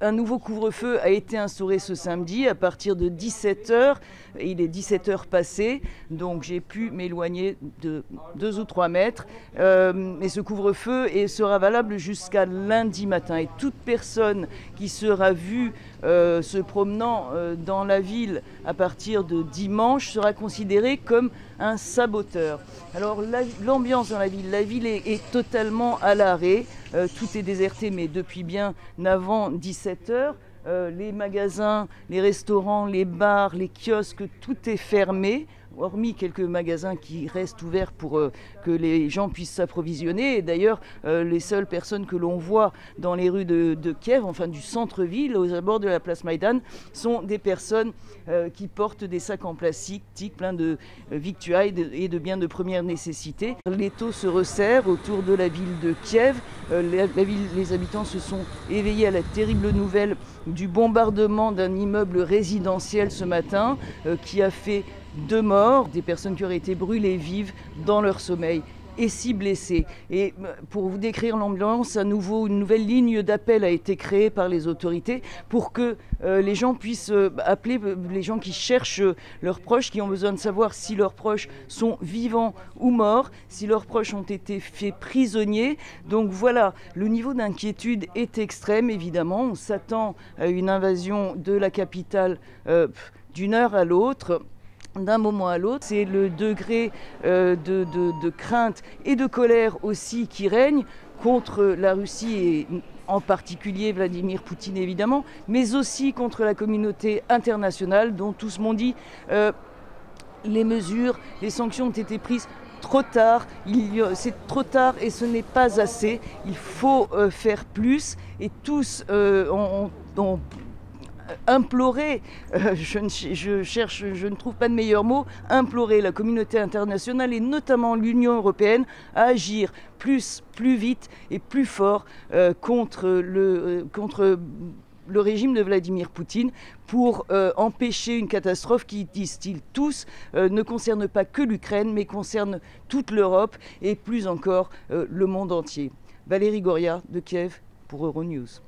Un nouveau couvre-feu a été instauré ce samedi à partir de 17 h. Il est 17 h passées, donc j'ai pu m'éloigner de 2 ou 3 mètres. Et ce couvre-feu sera valable jusqu'à lundi matin. Et toute personne qui sera vue se promenant dans la ville à partir de dimanche sera considérée comme un saboteur. Alors l'ambiance dans la ville est totalement à l'arrêt. Tout est déserté, mais depuis bien avant 17 h. Les magasins, les restaurants, les bars, les kiosques, tout est fermé, hormis quelques magasins qui restent ouverts pour que les gens puissent s'approvisionner. Et d'ailleurs, les seules personnes que l'on voit dans les rues de Kiev, enfin du centre-ville, aux abords de la place Maïdan, sont des personnes qui portent des sacs en plastique pleins de victuailles et de biens de première nécessité. L'étau se resserre autour de la ville de Kiev. Les habitants se sont éveillés à la terrible nouvelle du bombardement d'un immeuble résidentiel ce matin qui a fait 2 morts, des personnes qui auraient été brûlées vives dans leur sommeil et 6 blessés. Et pour vous décrire l'ambiance, à nouveau, une nouvelle ligne d'appel a été créée par les autorités pour que les gens puissent appeler les gens qui cherchent leurs proches, qui ont besoin de savoir si leurs proches sont vivants ou morts, si leurs proches ont été faits prisonniers. Donc voilà, le niveau d'inquiétude est extrême, évidemment. On s'attend à une invasion de la capitale d'une heure à l'autre, d'un moment à l'autre. C'est le degré de crainte et de colère aussi qui règne contre la Russie et en particulier Vladimir Poutine évidemment, mais aussi contre la communauté internationale dont tous m'ont dit les mesures, les sanctions ont été prises trop tard, c'est trop tard et ce n'est pas assez, il faut faire plus et tous ont implorer, je ne trouve pas de meilleur mot, implorer la communauté internationale et notamment l'Union européenne à agir plus vite et plus fort contre le régime de Vladimir Poutine pour empêcher une catastrophe qui, disent-ils tous, ne concerne pas que l'Ukraine mais concerne toute l'Europe et plus encore le monde entier. Valérie Goria de Kiev pour Euronews.